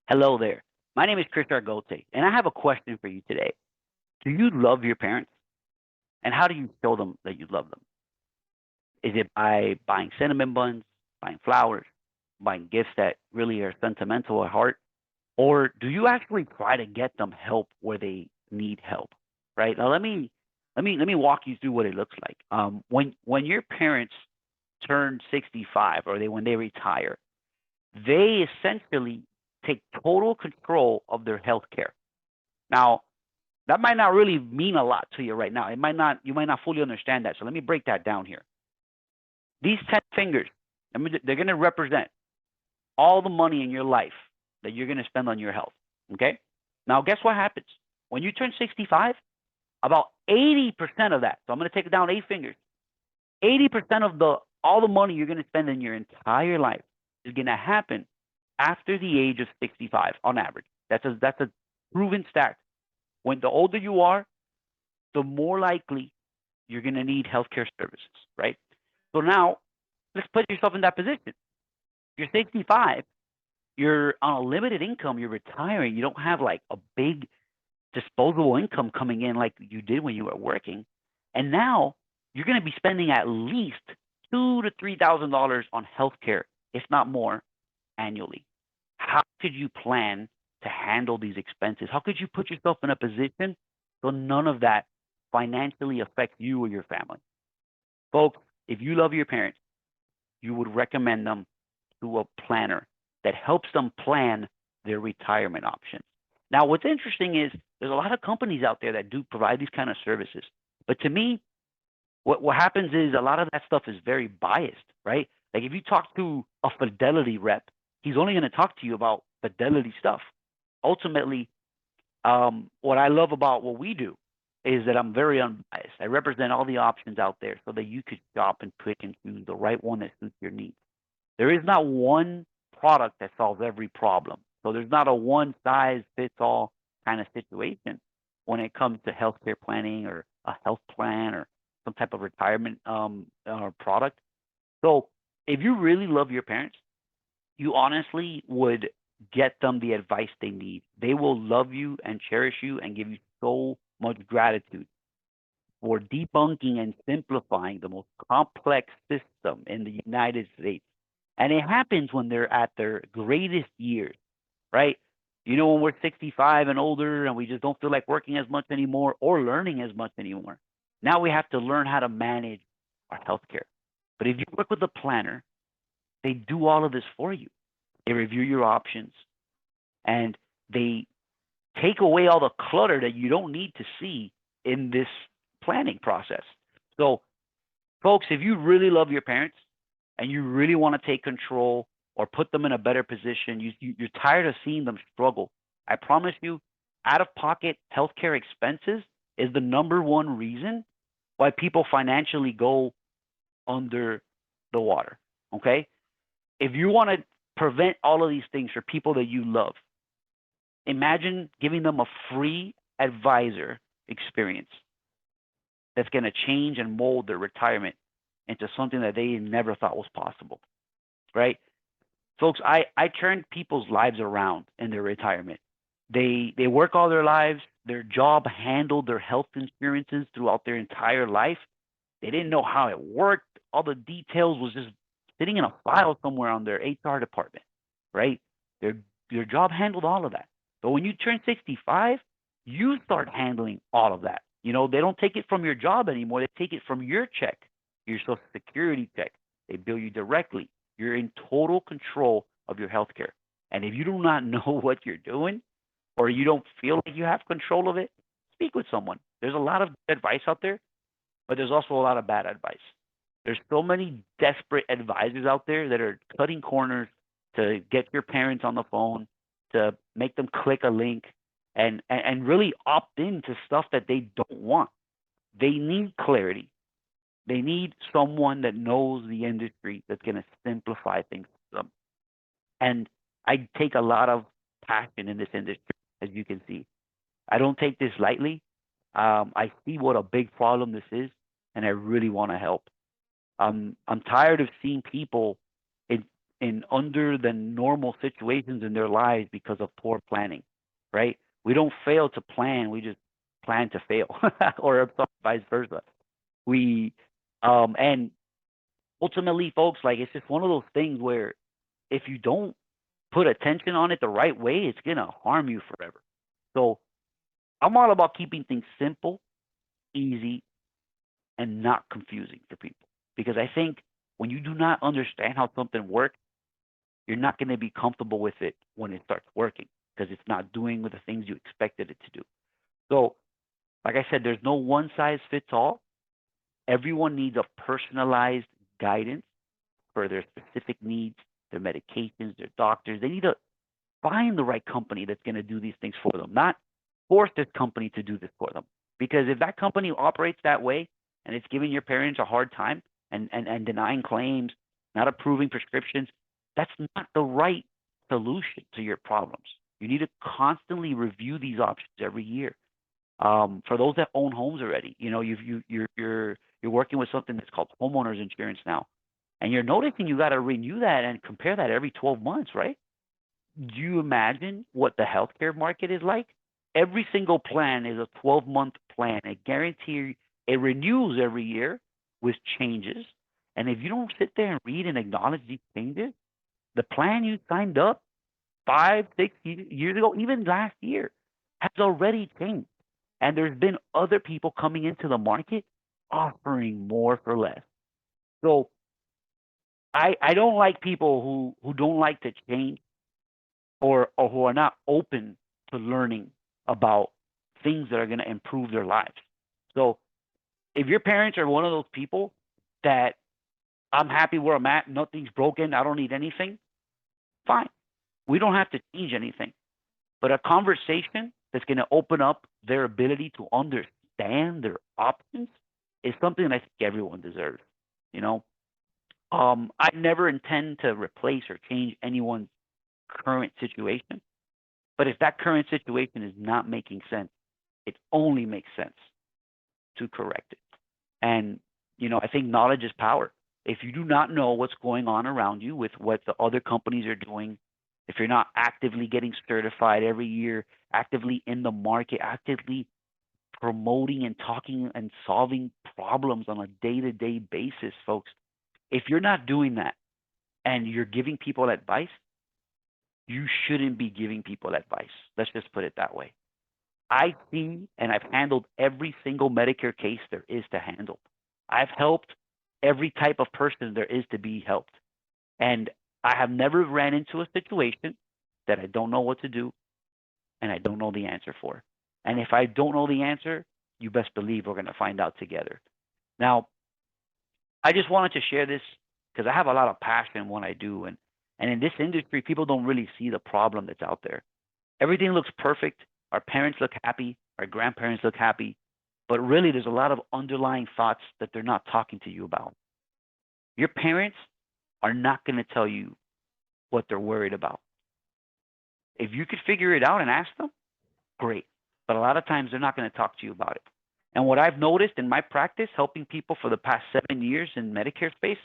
Hello there. My name is Chris Argote, and I have a question for you today. Do you love your parents? And how do you show them that you love them? Is it by buying cinnamon buns, buying flowers, buying gifts that really are sentimental at heart? Or do you actually try to get them help where they need help? Right? Now let me walk you through what it looks like. When your parents turn 65 or when they retire, they essentially take total control of their health care. Now, that might not really mean a lot to you right now. You might not fully understand that. So let me break that down here. These 10 fingers, they're going to represent all the money in your life that you're going to spend on your health. Okay? Now, guess what happens? When you turn 65, about 80% of that, so I'm going to take it down 8 fingers, 80% of all the money you're going to spend in your entire life is going to happen after the age of 65 on average. That's a proven stat. When the older you are, the more likely you're going to need healthcare services, right? So now, let's put yourself in that position. You're 65, you're on a limited income, you're retiring, you don't have like a big disposable income coming in like you did when you were working, and now you're going to be spending at least $2,000 to $3,000 on healthcare, if not more, annually. How could you plan to handle these expenses? How could you put yourself in a position so none of that financially affects you or your family? Folks, if you love your parents, you would recommend them to a planner that helps them plan their retirement options. Now, what's interesting is there's a lot of companies out there that do provide these kind of services. But to me, what happens is a lot of that stuff is very biased, right? Like if you talk to a Fidelity rep, he's only going to talk to you about Fidelity stuff. Ultimately, what I love about what we do is that I'm very unbiased. I represent all the options out there so that you could shop and pick and choose the right one that suits your needs. There is not one product that solves every problem. So there's not a one size fits all kind of situation when it comes to healthcare planning or a health plan or some type of retirement product. So if you really love your parents, you honestly would get them the advice they need. They will love you and cherish you and give you so much gratitude for debunking and simplifying the most complex system in the United States. And it happens when they're at their greatest years, right? When we're 65 and older and we just don't feel like working as much anymore or learning as much anymore. Now we have to learn how to manage our healthcare. But if you work with a planner, they do all of this for you. They review your options and they take away all the clutter that you don't need to see in this planning process. So, folks, if you really love your parents and you really want to take control or put them in a better position, you're tired of seeing them struggle. I promise you, out of pocket healthcare expenses is the number one reason why people financially go under the water. Okay? If you want to prevent all of these things for people that you love, imagine giving them a free advisor experience that's going to change and mold their retirement into something that they never thought was possible, right? Folks, I turned people's lives around in their retirement. They work all their lives. Their job handled their health insurances throughout their entire life. They didn't know how it worked. All the details was just sitting in a file somewhere on their HR department, right? Their job handled all of that. But when you turn 65, you start handling all of that. They don't take it from your job anymore. They take it from your check, your Social Security check. They bill you directly. You're in total control of your health care. And if you do not know what you're doing or you don't feel like you have control of it, speak with someone. There's a lot of advice out there, but there's also a lot of bad advice. There's so many desperate advisors out there that are cutting corners to get your parents on the phone, to make them click a link and really opt into stuff that they don't want. They need clarity. They need someone that knows the industry that's going to simplify things for them. And I take a lot of passion in this industry, as you can see. I don't take this lightly. I see what a big problem this is, and I really want to help. I'm tired of seeing people in in under the normal situations in their lives because of poor planning, right? We don't fail to plan, we just plan to fail, or vice versa. We and ultimately, folks, like it's just one of those things where if you don't put attention on it the right way, it's gonna harm you forever. So I'm all about keeping things simple, easy, and not confusing for people. Because I think when you do not understand how something works, you're not going to be comfortable with it when it starts working because it's not doing the things you expected it to do. So, like I said, there's no one size fits all. Everyone needs a personalized guidance for their specific needs, their medications, their doctors. They need to find the right company that's going to do these things for them, not force this company to do this for them. Because if that company operates that way and it's giving your parents a hard time and denying claims, not approving prescriptions, that's not the right solution to your problems. You need to constantly review these options every year. For those that own homes already, you know, you're working with something that's called homeowners insurance now, and you're noticing you got to renew that and compare that every 12 months, right? Do you imagine what the healthcare market is like? Every single plan is a 12-month plan. It guarantees it renews every year with changes. And if you don't sit there and read and acknowledge these changes, the plan you signed up 5, 6 years ago, even last year, has already changed. And there's been other people coming into the market offering more for less. So I don't like people who don't like to change or who are not open to learning about things that are going to improve their lives. So if your parents are one of those people that I'm happy where I'm at, nothing's broken, I don't need anything, fine. We don't have to change anything. But a conversation that's going to open up their ability to understand their options is something that I think everyone deserves. You know, I never intend to replace or change anyone's current situation. But if that current situation is not making sense, it only makes sense to correct it. And, you know, I think knowledge is power. If you do not know what's going on around you with what the other companies are doing, if you're not actively getting certified every year, actively in the market, actively promoting and talking and solving problems on a day-to-day basis, folks, if you're not doing that and you're giving people advice, you shouldn't be giving people advice. Let's just put it that way. I see and I've handled every single Medicare case there is to handle. I've helped every type of person there is to be helped. And I have never ran into a situation that I don't know what to do and I don't know the answer for. And if I don't know the answer, you best believe we're going to find out together. Now, I just wanted to share this because I have a lot of passion in what I do. And in this industry, people don't really see the problem that's out there. Everything looks perfect. Our parents look happy. Our grandparents look happy. But really, there's a lot of underlying thoughts that they're not talking to you about. Your parents are not going to tell you what they're worried about. If you could figure it out and ask them, great. But a lot of times, they're not going to talk to you about it. And what I've noticed in my practice, helping people for the past 7 years in Medicare space,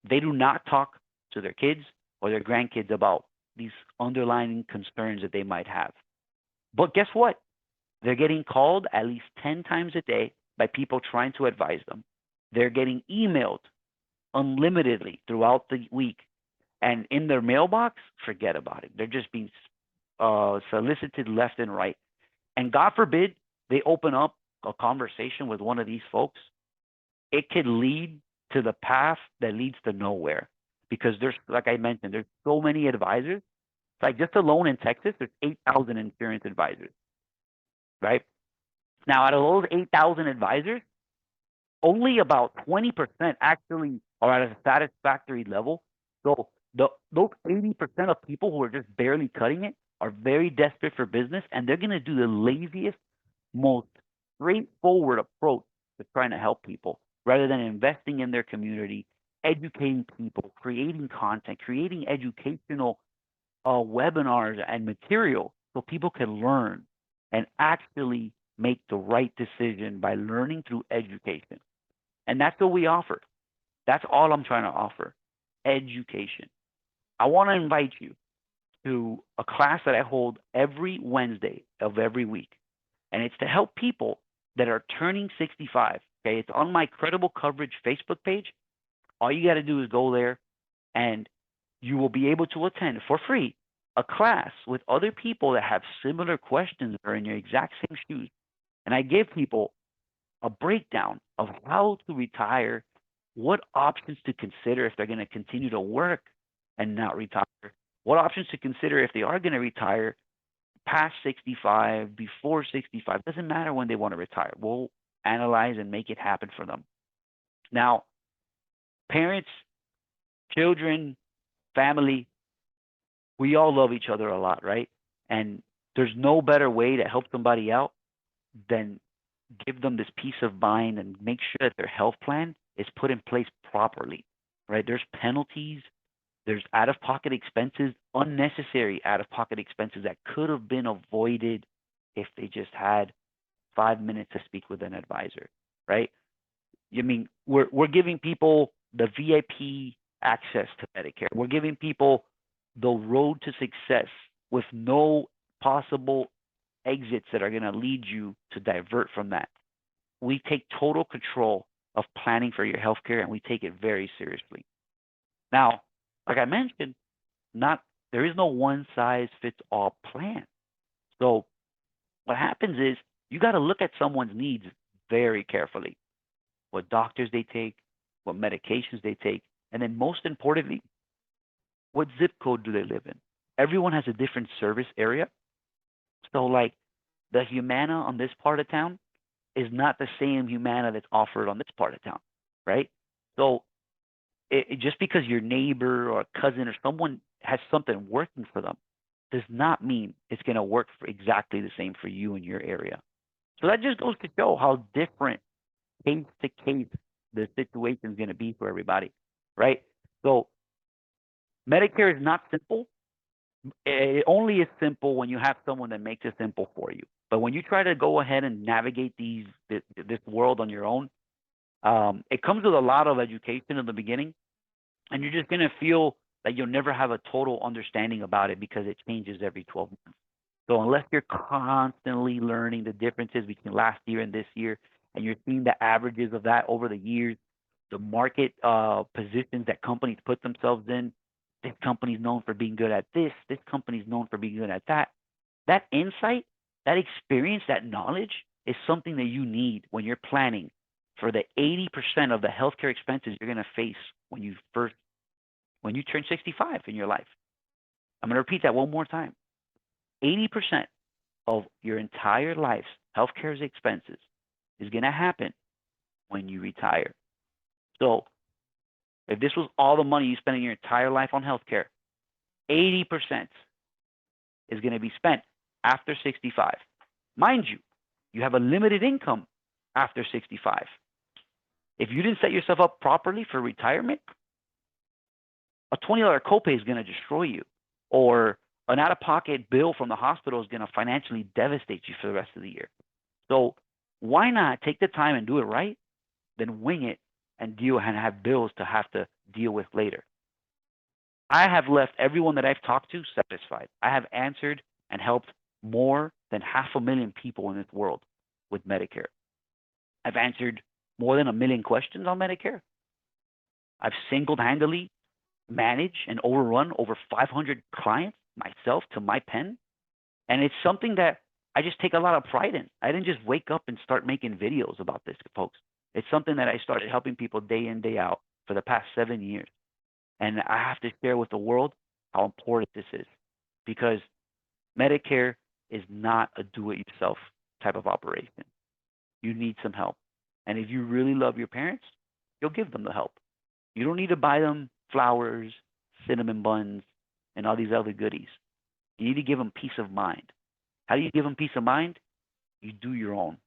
they do not talk to their kids or their grandkids about these underlying concerns that they might have. But guess what? They're getting called at least 10 times a day by people trying to advise them. They're getting emailed unlimitedly throughout the week. And in their mailbox, forget about it. They're just being solicited left and right. And God forbid they open up a conversation with one of these folks. It could lead to the path that leads to nowhere. Because there's, like I mentioned, there's so many advisors. Like just alone in Texas, there's 8,000 insurance advisors, right? Now, out of those 8,000 advisors, only about 20% actually are at a satisfactory level. So those 80% of people who are just barely cutting it are very desperate for business, and they're going to do the laziest, most straightforward approach to trying to help people rather than investing in their community, educating people, creating content, creating educational webinars and material so people can learn and actually make the right decision by learning through education. And that's what we offer. That's all I'm trying to offer, education. I want to invite you to a class that I hold every Wednesday of every week. And it's to help people that are turning 65. Okay. It's on my Credible Coverage Facebook page. All you got to do is go there and you will be able to attend for free a class with other people that have similar questions or in your exact same shoes. And I give people a breakdown of how to retire, what options to consider if they're going to continue to work and not retire, what options to consider if they are going to retire past 65, before 65. Doesn't matter when they want to retire. We'll analyze and make it happen for them. Now, parents, children, family, we all love each other a lot, right? And there's no better way to help somebody out than give them this peace of mind and make sure that their health plan is put in place properly, right? There's penalties, there's out-of-pocket expenses, unnecessary out-of-pocket expenses that could have been avoided if they just had 5 minutes to speak with an advisor, right? I mean, we're giving people the VIP access to Medicare. We're giving people the road to success with no possible exits that are going to lead you to divert from that. We take total control of planning for your healthcare, and we take it very seriously. Now, like I mentioned, there is no one size fits all plan. So what happens is you got to look at someone's needs very carefully. What doctors they take, what medications they take, and then most importantly, what zip code do they live in? Everyone has a different service area. So like the Humana on this part of town is not the same Humana that's offered on this part of town, right? So just because your neighbor or a cousin or someone has something working for them does not mean it's going to work for exactly the same for you in your area. So that just goes to show how different case to case the situation is going to be for everybody, right? So Medicare is not simple. It only is simple when you have someone that makes it simple for you. But when you try to go ahead and navigate this world on your own, it comes with a lot of education in the beginning, and you're just going to feel that you'll never have a total understanding about it because it changes every 12 months. So unless you're constantly learning the differences between last year and this year, and you're seeing the averages of that over the years, the market positions that companies put themselves in, this company's known for being good at this company's known for being good at that. That insight, that experience, that knowledge is something that you need when you're planning for the 80% of the healthcare expenses you're going to face when you turn 65 in your life. I'm going to repeat that one more time. 80% of your entire life's healthcare expenses is going to happen when you retire. So if this was all the money you spend in your entire life on healthcare, 80% is going to be spent after 65. Mind you, you have a limited income after 65. If you didn't set yourself up properly for retirement, a $20 copay is going to destroy you, or an out-of-pocket bill from the hospital is going to financially devastate you for the rest of the year. So why not take the time and do it right, then wing it and deal and have bills to have to deal with later? I have left everyone that I've talked to satisfied. I have answered and helped more than 500,000 people in this world with Medicare. I've answered more than 1 million questions on Medicare. I've single-handedly managed and overrun over 500 clients myself to my pen. And it's something that I just take a lot of pride in. I didn't just wake up and start making videos about this, folks. It's something that I started helping people day in, day out for the past 7 years. And I have to share with the world how important this is, because Medicare is not a do-it-yourself type of operation. You need some help. And if you really love your parents, you'll give them the help. You don't need to buy them flowers, cinnamon buns, and all these other goodies. You need to give them peace of mind. How do you give them peace of mind? You do your own.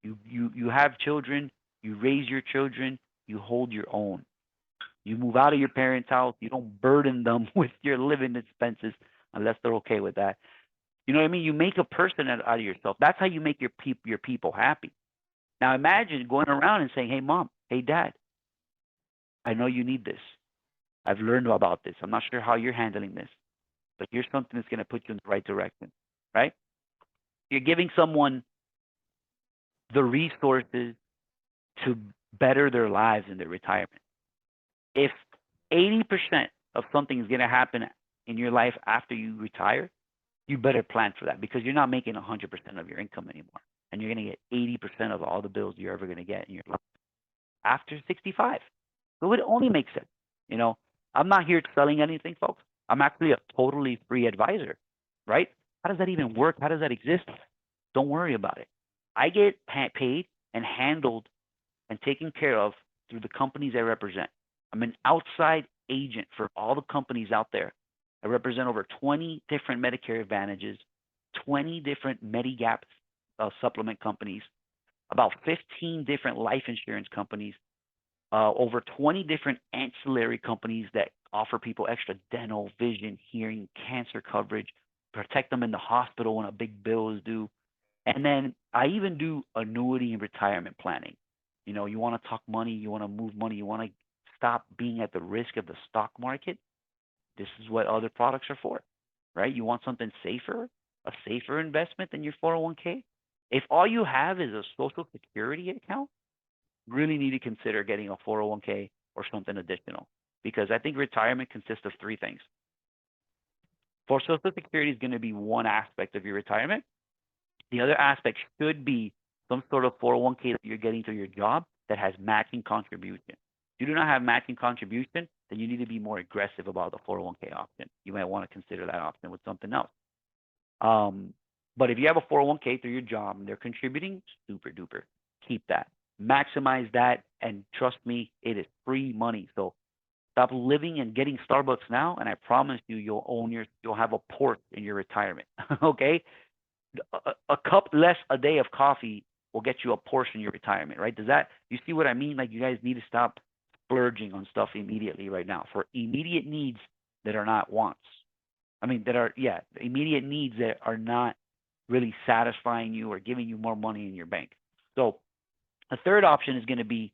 You have children, you raise your children, you hold your own. You move out of your parents' house, you don't burden them with your living expenses unless they're okay with that. You know what I mean? You make a person out of yourself. That's how you make your people happy. Now imagine going around and saying, hey, mom, hey, dad, I know you need this. I've learned about this. I'm not sure how you're handling this, but here's something that's going to put you in the right direction, right? You're giving someone the resources to better their lives in their retirement. If 80% of something is going to happen in your life after you retire, you better plan for that because you're not making 100% of your income anymore. And you're going to get 80% of all the bills you're ever going to get in your life after 65. So it only makes sense. You know, I'm not here selling anything, folks. I'm actually a totally free advisor, right? How does that even work? How does that exist? Don't worry about it. I get paid and handled and taken care of through the companies I represent. I'm an outside agent for all the companies out there. I represent over 20 different Medicare Advantages, 20 different Medigap supplement companies, about 15 different life insurance companies, over 20 different ancillary companies that offer people extra dental, vision, hearing, cancer coverage, protect them in the hospital when a big bill is due. And then I even do annuity and retirement planning. You know, you want to talk money, you want to move money, you want to stop being at the risk of the stock market. This is what other products are for, right? You want something safer, a safer investment than your 401k? If all you have is a Social Security account, really need to consider getting a 401k or something additional because I think retirement consists of three things. For Social Security is going to be one aspect of your retirement. The other aspect should be some sort of 401k that you're getting through your job that has matching contribution. If you do not have matching contribution, then you need to be more aggressive about the 401k option. You might want to consider that option with something else. But if you have a 401k through your job and they're contributing, super duper. Keep that. Maximize that, and trust me, it is free money. So stop living and getting Starbucks now, and I promise you, you'll have a Porsche in your retirement. Okay, a cup less a day of coffee will get you a Porsche in your retirement, right? You see what I mean? Like, you guys need to stop splurging on stuff immediately right now for immediate needs that are not wants. I mean, immediate needs that are not really satisfying you or giving you more money in your bank. So the third option is going to be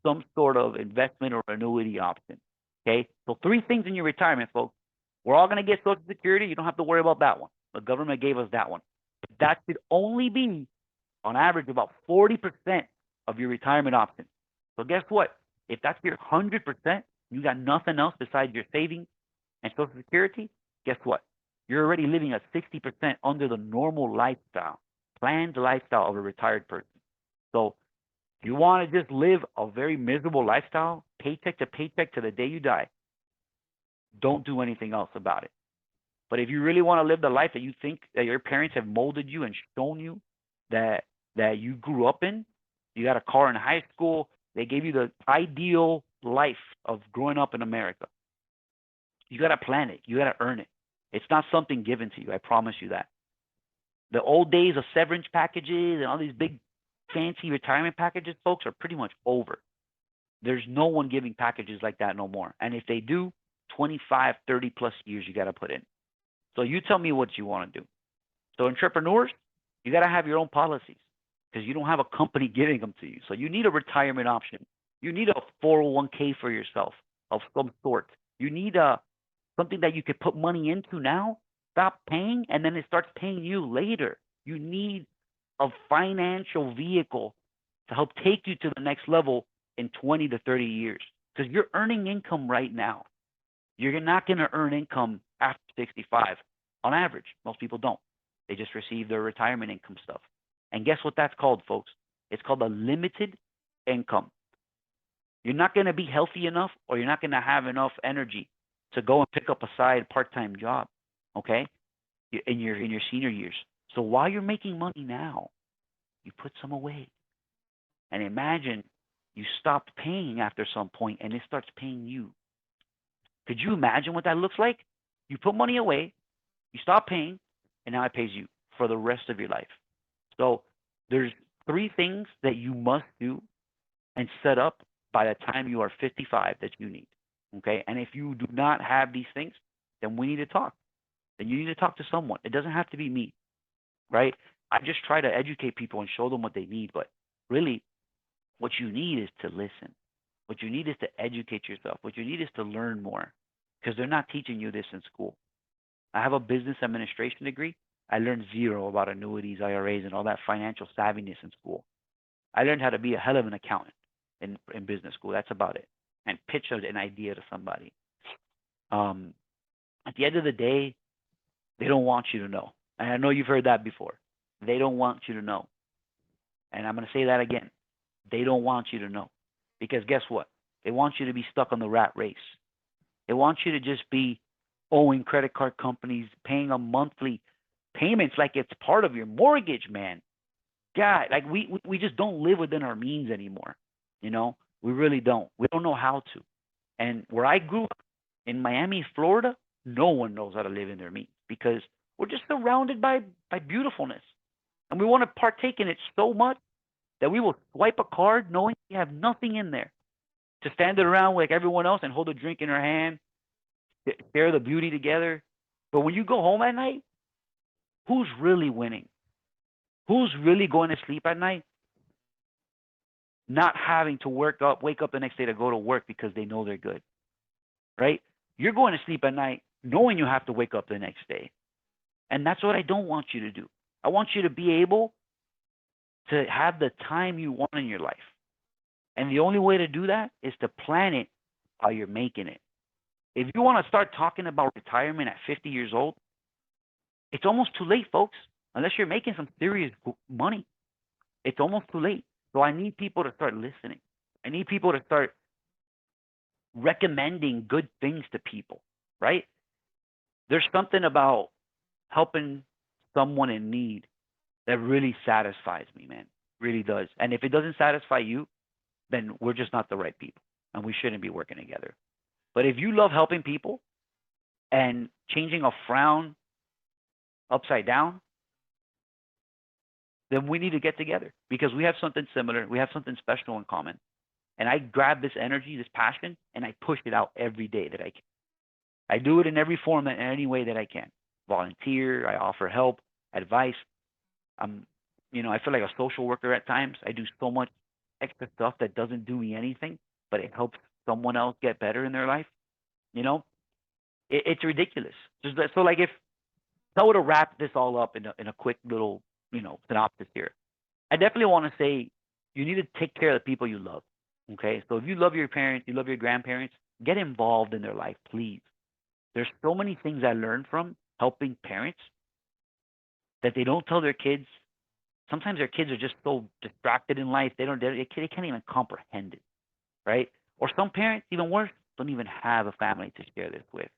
some sort of investment or annuity option. Okay, so three things in your retirement, folks. We're all going to get Social Security. You don't have to worry about that one. The government gave us that one. But that should only be, on average, about 40% of your retirement option. So guess what? If that's your 100%, you got nothing else besides your savings and Social Security, guess what? You're already living at 60% under the normal lifestyle, planned lifestyle of a retired person. So if you want to just live a very miserable lifestyle, paycheck to paycheck to the day you die, don't do anything else about it. But if you really want to live the life that you think that your parents have molded you and shown you that you grew up in, you got a car in high school, they gave you the ideal life of growing up in America. You got to plan it. You got to earn it. It's not something given to you. I promise you that. The old days of severance packages and all these big fancy retirement packages, folks, are pretty much over. There's no one giving packages like that no more. And if they do, 25, 30 plus years you got to put in. So you tell me what you want to do. So entrepreneurs, you got to have your own policies because you don't have a company giving them to you. So you need a retirement option. You need a 401k for yourself of some sort. You need something that you could put money into now, stop paying, and then it starts paying you later. You need a financial vehicle to help take you to the next level in 20 to 30 years because you're earning income right now. You're not going to earn income after 65 on average. Most people don't. They just receive their retirement income stuff. And guess what that's called, folks? It's called a limited income. You're not going to be healthy enough or you're not going to have enough energy to go and pick up a side part-time job, okay, in your senior years. So while you're making money now, you put some away. And imagine you stopped paying after some point and it starts paying you. Could you imagine what that looks like? You put money away, you stop paying, and now it pays you for the rest of your life. So there's three things that you must do and set up by the time you are 55 that you need, okay? And if you do not have these things, then we need to talk. Then you need to talk to someone. It doesn't have to be me, right? I just try to educate people and show them what they need, but really what you need is to listen. What you need is to educate yourself. What you need is to learn more because they're not teaching you this in school. I have a business administration degree. I learned zero about annuities, IRAs, and all that financial savviness in school. I learned how to be a hell of an accountant in business school. That's about it. And pitch an idea to somebody. Um, at the end of the day, they don't want you to know. And I know you've heard that before. They don't want you to know. And I'm going to say that again. They don't want you to know. Because guess what? They want you to be stuck on the rat race. They want you to just be owing credit card companies, paying a monthly payments like it's part of your mortgage, man. God, like we just don't live within our means anymore. You know, we really don't. We don't know how to. And where I grew up in Miami, Florida, no one knows how to live in their means because we're just surrounded by beautifulness. And we want to partake in it so much that we will swipe a card knowing we have nothing in there. To stand around like everyone else and hold a drink in our hand, share the beauty together. But when you go home at night, who's really winning? Who's really going to sleep at night? Not having to wake up the next day to go to work because they know they're good, right? You're going to sleep at night knowing you have to wake up the next day. And that's what I don't want you to do. I want you to be able to have the time you want in your life. And the only way to do that is to plan it while you're making it. If you want to start talking about retirement at 50 years old, it's almost too late, folks, unless you're making some serious money. It's almost too late. So I need people to start listening. I need people to start recommending good things to people, right? There's something about helping someone in need that really satisfies me, man. Really does. And if it doesn't satisfy you, then we're just not the right people and we shouldn't be working together. But if you love helping people and changing a frown upside down, then we need to get together because we have something similar. We have something special in common. And I grab this energy, this passion, and I push it out every day that I can. I do it in every form and any way that I can. Volunteer, I offer help, advice. I feel like a social worker at times. I do so much extra stuff that doesn't do me anything, but it helps someone else get better in their life. You know, it's ridiculous. So like if I were to wrap this all up in a quick little, synopsis here, I definitely want to say you need to take care of the people you love. Okay, so if you love your parents, you love your grandparents, get involved in their life, please. There's so many things I learned from helping parents that they don't tell their kids. Sometimes their kids are just so distracted in life they can't even comprehend it, right? Or some parents, even worse, don't even have a family to share this with.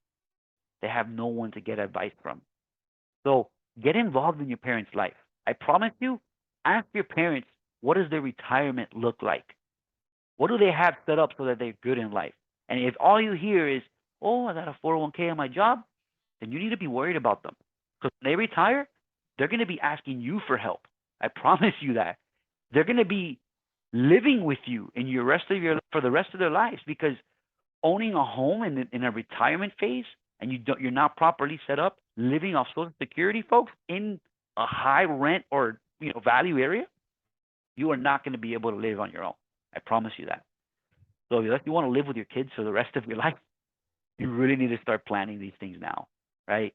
They have no one to get advice from. So get involved in your parents' life. I promise you, ask your parents, what does their retirement look like? What do they have set up so that they're good in life? And if all you hear is, oh, I got a 401k on my job, then you need to be worried about them. Because when they retire, they're going to be asking you for help. I promise you that. They're going to be living with you for the rest of their lives because owning a home in a retirement phase and you're not properly set up, living off Social Security, folks, in a high rent or value area, you are not going to be able to live on your own. I promise you that. So if you want to live with your kids for the rest of your life, you really need to start planning these things now, right?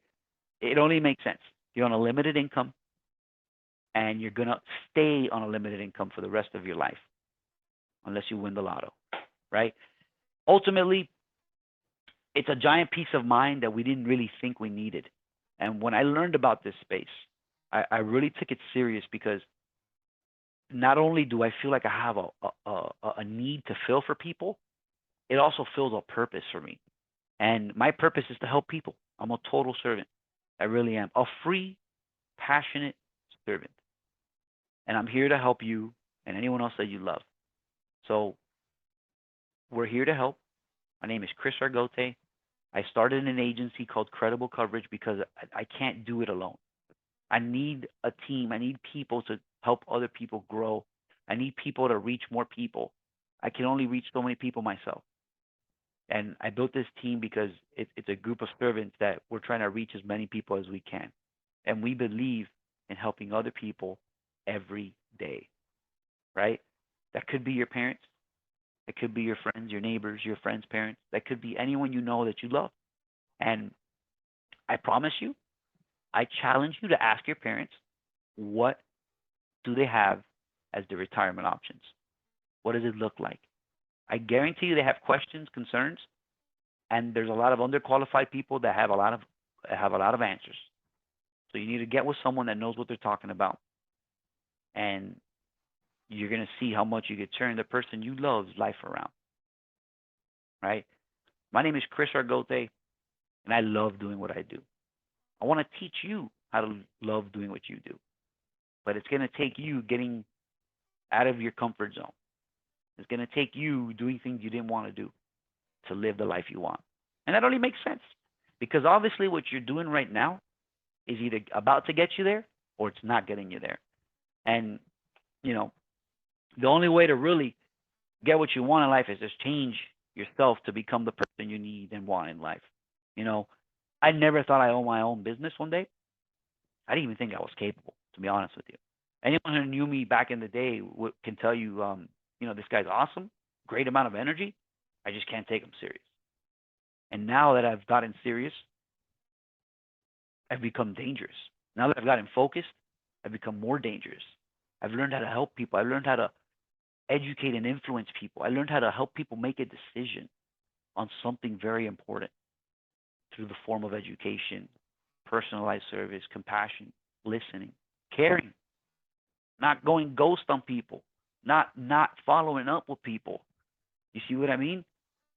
It only makes sense. You're on a limited income, and you're going to stay on a limited income for the rest of your life unless you win the lotto, right? Ultimately, it's a giant peace of mind that we didn't really think we needed. And when I learned about this space, I really took it serious because not only do I feel like I have a need to fill for people, it also fills a purpose for me. And my purpose is to help people. I'm a total servant. I really am. A free, passionate servant. And I'm here to help you and anyone else that you love. So we're here to help. My name is Chris Argote. I started an agency called Credible Coverage because I can't do it alone. I need a team. I need people to help other people grow. I need people to reach more people. I can only reach so many people myself. And I built this team because it's a group of servants that we're trying to reach as many people as we can. And we believe in helping other people every day, right? That could be your parents. It could be your friends, your neighbors, your friends' parents. That could be anyone you know that you love. And I promise you, I challenge you to ask your parents, what do they have as the retirement options? What does it look like? I guarantee you they have questions, concerns, and there's a lot of underqualified people that have a lot of answers. So you need to get with someone that knows what they're talking about, and you're gonna see how much you could turn the person you love's life around. Right? My name is Chris Argote, and I love doing what I do. I want to teach you how to love doing what you do, but it's gonna take you getting out of your comfort zone. It's gonna take you doing things you didn't want to do to live the life you want, and that only makes sense because obviously what you're doing right now is either about to get you there or it's not getting you there. And, you know, the only way to really get what you want in life is just change yourself to become the person you need and want in life. You know, I never thought I owned my own business one day. I didn't even think I was capable, to be honest with you. Anyone who knew me back in the day can tell you, this guy's awesome, great amount of energy. I just can't take him serious. And now that I've gotten serious, I've become dangerous. Now that I've gotten focused, I've become more dangerous. I've learned how to help people. I've learned how to educate and influence people. I learned how to help people make a decision on something very important through the form of education, personalized service, compassion, listening, caring, not going ghost on people, not following up with people. You see what I mean?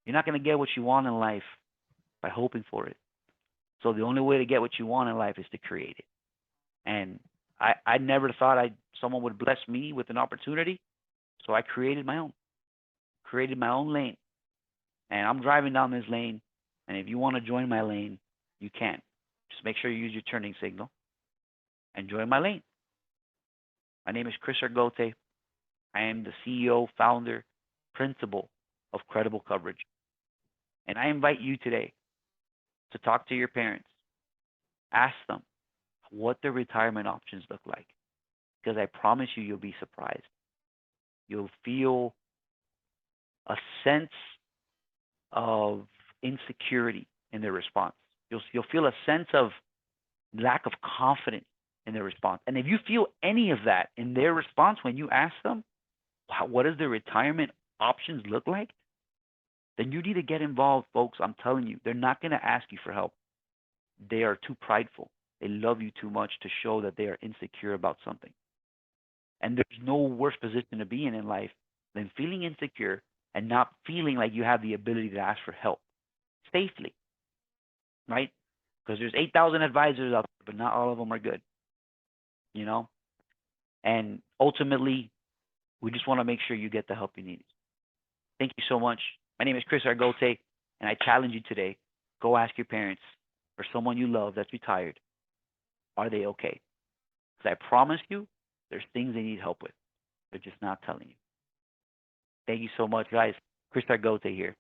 You're not going to get what you want in life by hoping for it. So the only way to get what you want in life is to create it. And I never thought someone would bless me with an opportunity, so I created my own lane. And I'm driving down this lane, and if you want to join my lane, you can. Just make sure you use your turning signal and join my lane. My name is Chris Argote. I am the CEO, founder, principal of Credible Coverage. And I invite you today to talk to your parents. Ask them what their retirement options look like. Because I promise you, you'll be surprised. You'll feel a sense of insecurity in their response. You'll feel a sense of lack of confidence in their response. And if you feel any of that in their response when you ask them, what does their retirement options look like? Then you need to get involved, folks. I'm telling you, they're not going to ask you for help. They are too prideful. They love you too much to show that they are insecure about something. And there's no worse position to be in life than feeling insecure and not feeling like you have the ability to ask for help safely, right? Because there's 8,000 advisors out there, but not all of them are good, you know? And ultimately, we just want to make sure you get the help you need. Thank you so much. My name is Chris Argote, and I challenge you today, go ask your parents or someone you love that's retired, are they okay? Because I promise you, there's things they need help with. They're just not telling you. Thank you so much, guys. Chris Argote here.